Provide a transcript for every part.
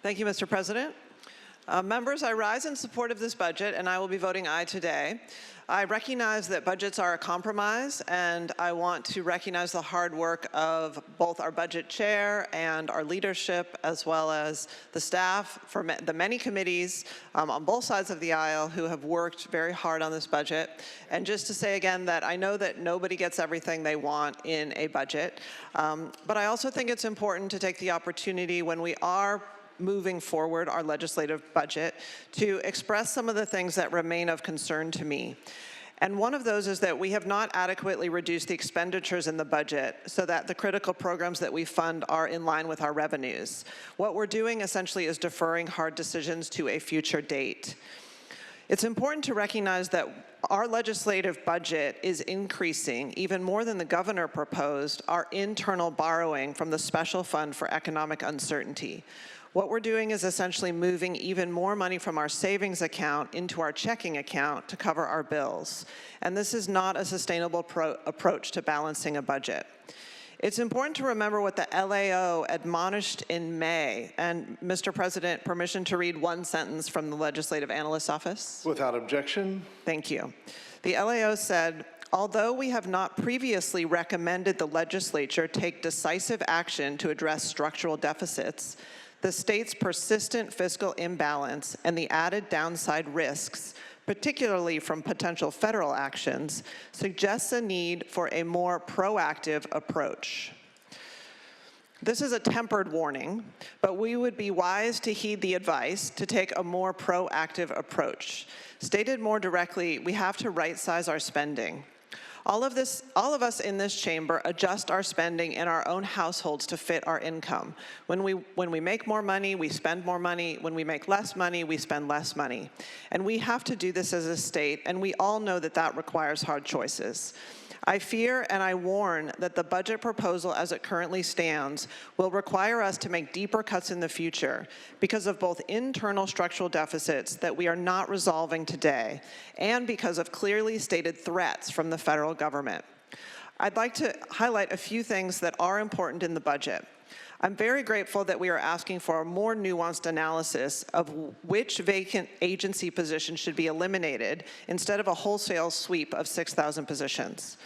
Thank you, Mr. President. Members, I rise in support of this budget, and I will be voting aye today. I recognize that budgets are a compromise, and I want to recognize the hard work of both our budget chair and our leadership, as well as the staff for the many committees on both sides of the aisle who have worked very hard on this budget. And just to say again that I know that nobody gets everything they want in a budget, but I also think it's important to take the opportunity when we are moving forward our legislative budget to express some of the things that remain of concern to me. And one of those is that we have not adequately reduced the expenditures in the budget so that the critical programs that we fund are in line with our revenues. What we're doing essentially is deferring hard decisions to a future date. It's important to recognize that our legislative budget is increasing, even more than the governor proposed, our internal borrowing from the Special Fund for Economic Uncertainty. What we're doing is essentially moving even more money from our savings account into our checking account to cover our bills. And this is not a sustainable approach to balancing a budget. It's important to remember what the LAO admonished in May. And Mr. President, permission to read one sentence from the Legislative Analyst's Office? Without objection. Thank you. The LAO said, although we have not previously recommended the legislature take decisive action to address structural deficits, the state's persistent fiscal imbalance and the added downside risks, particularly from potential federal actions, suggests a need for a more proactive approach. This is a tempered warning, but we would be wise to heed the advice to take a more proactive approach. Stated more directly, we have to right-size our spending. All of us in this chamber adjust our spending in our own households to fit our income. When we make more money, we spend more money. When we make less money, we spend less money. And we have to do this as a state, and we all know that that requires hard choices. I fear and I warn that the budget proposal as it currently stands will require us to make deeper cuts in the future because of both internal structural deficits that we are not resolving today and because of clearly stated threats from the federal government. I'd like to highlight a few things that are important in the budget. I'm very grateful that we are asking for a more nuanced analysis of which vacant agency positions should be eliminated instead of a wholesale sweep of 6,000 positions.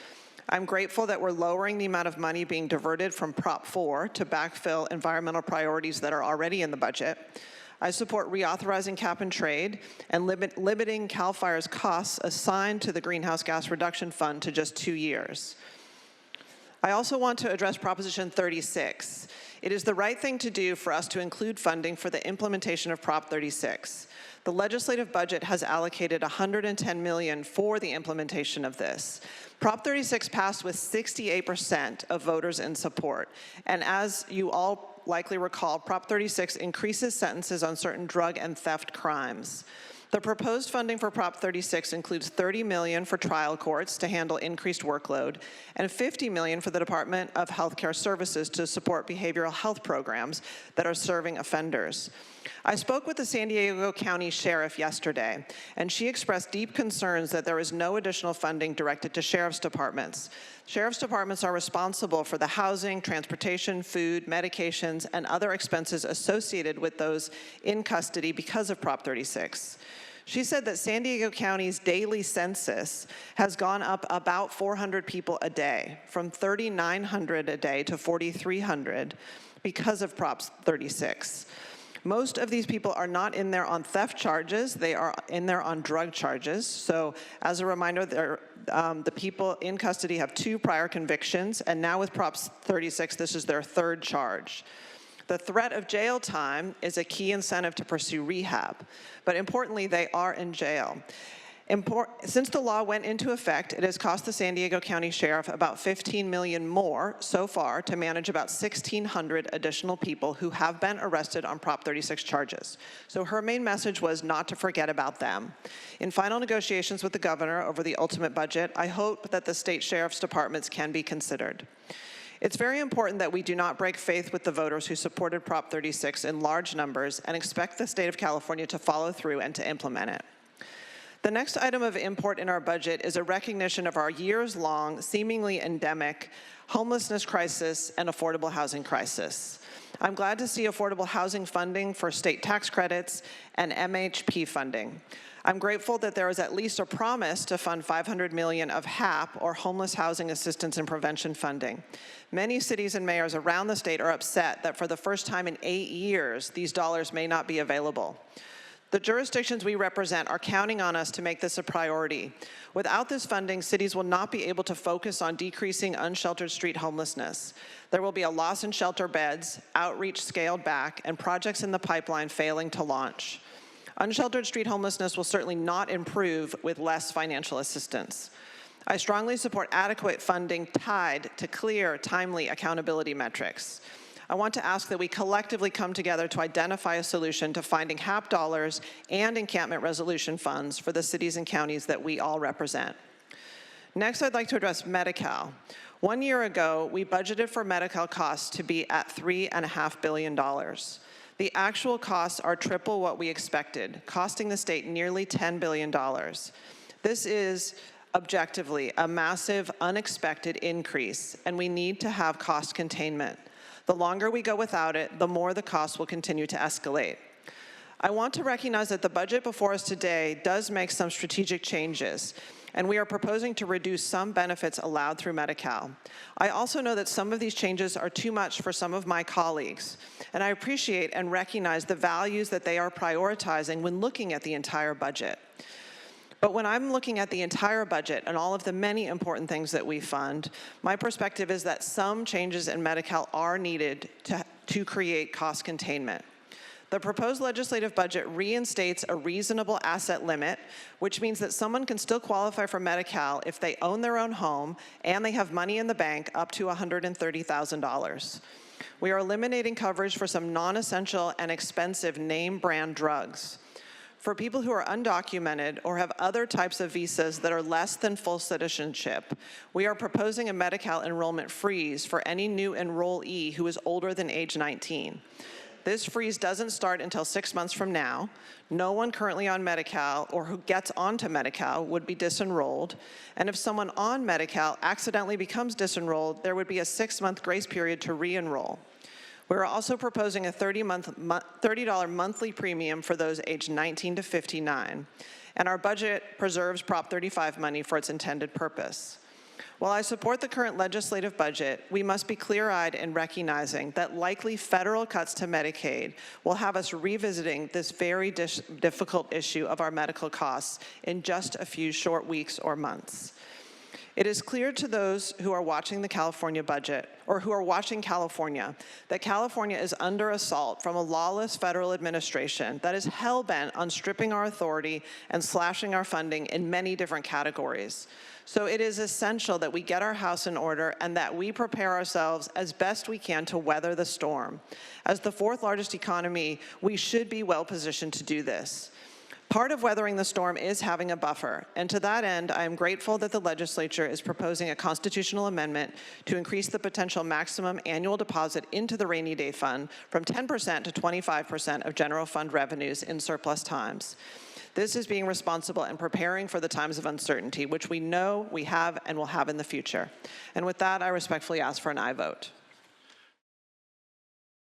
I'm grateful that we're lowering the amount of money being diverted from Prop 4 to backfill environmental priorities that are already in the budget. I support reauthorizing cap and trade and limiting CAL FIRE's costs assigned to the Greenhouse Gas Reduction Fund to just 2 years. I also want to address Proposition 36. It is the right thing to do for us to include funding for the implementation of Prop 36. The legislative budget has allocated $110 million for the implementation of this. Prop 36 passed with 68% of voters in support. And as you all likely recall, Prop 36 increases sentences on certain drug and theft crimes. The proposed funding for Prop 36 includes $30 million for trial courts to handle increased workload and $50 million for the Department of Healthcare Services to support behavioral health programs that are serving offenders. I spoke with the San Diego County Sheriff yesterday, and she expressed deep concerns that there is no additional funding directed to sheriff's departments. Sheriff's departments are responsible for the housing, transportation, food, medications, and other expenses associated with those in custody because of Prop 36. She said that San Diego County's daily census has gone up about 400 people a day, from 3,900 a day to 4,300 because of Prop 36. Most of these people are not in there on theft charges, they are in there on drug charges. So as a reminder, the people in custody have 2 prior convictions, and now with Prop 36, this is their 3rd charge. The threat of jail time is a key incentive to pursue rehab, but importantly, they are in jail. Since the law went into effect, it has cost the San Diego County Sheriff about $15 million more so far to manage about 1,600 additional people who have been arrested on Prop 36 charges. So her main message was not to forget about them. In final negotiations with the governor over the ultimate budget, I hope that the state sheriff's departments can be considered. It's very important that we do not break faith with the voters who supported Prop 36 in large numbers and expect the state of California to follow through and to implement it. The next item of import in our budget is a recognition of our years-long, seemingly endemic homelessness crisis and affordable housing crisis. I'm glad to see affordable housing funding for state tax credits and MHP funding. I'm grateful that there is at least a promise to fund $500 million of HAP, or Homeless Housing Assistance and Prevention funding. Many cities and mayors around the state are upset that for the first time in 8 years, these dollars may not be available. The jurisdictions we represent are counting on us to make this a priority. Without this funding, cities will not be able to focus on decreasing unsheltered street homelessness. There will be a loss in shelter beds, outreach scaled back, and projects in the pipeline failing to launch. Unsheltered street homelessness will certainly not improve with less financial assistance. I strongly support adequate funding tied to clear, timely accountability metrics. I want to ask that we collectively come together to identify a solution to finding HAP dollars and encampment resolution funds for the cities and counties that we all represent. Next, I'd like to address Medi-Cal. 1 year ago, we budgeted for Medi-Cal costs to be at $3.5 billion. The actual costs are triple what we expected, costing the state nearly $10 billion. This is objectively a massive, unexpected increase, and we need to have cost containment. The longer we go without it, the more the costs will continue to escalate. I want to recognize that the budget before us today does make some strategic changes, and we are proposing to reduce some benefits allowed through Medi-Cal. I also know that some of these changes are too much for some of my colleagues, and I appreciate and recognize the values that they are prioritizing when looking at the entire budget. But when I'm looking at the entire budget and all of the many important things that we fund, my perspective is that some changes in Medi-Cal are needed to create cost containment. The proposed legislative budget reinstates a reasonable asset limit, which means that someone can still qualify for Medi-Cal if they own their own home and they have money in the bank up to $130,000. We are eliminating coverage for some non-essential and expensive name brand drugs. For people who are undocumented or have other types of visas that are less than full citizenship, we are proposing a Medi-Cal enrollment freeze for any new enrollee who is older than age 19. This freeze doesn't start until 6 months from now. No one currently on Medi-Cal or who gets onto Medi-Cal would be disenrolled. And if someone on Medi-Cal accidentally becomes disenrolled, there would be a 6-month grace period to re-enroll. We're also proposing a $30 monthly premium for those aged 19 to 59. And our budget preserves Prop 35 money for its intended purpose. While I support the current legislative budget, we must be clear-eyed in recognizing that likely federal cuts to Medicaid will have us revisiting this very difficult issue of our medical costs in just a few short weeks or months. It is clear to those who are watching the California budget, or who are watching California, that California is under assault from a lawless federal administration that is hell-bent on stripping our authority and slashing our funding in many different categories. So it is essential that we get our house in order and that we prepare ourselves as best we can to weather the storm. As the 4th largest economy, we should be well positioned to do this. Part of weathering the storm is having a buffer, and to that end, I am grateful that the legislature is proposing a constitutional amendment to increase the potential maximum annual deposit into the rainy day fund from 10% to 25% of general fund revenues in surplus times. This is being responsible and preparing for the times of uncertainty, which we know we have and will have in the future. And with that, I respectfully ask for an aye vote.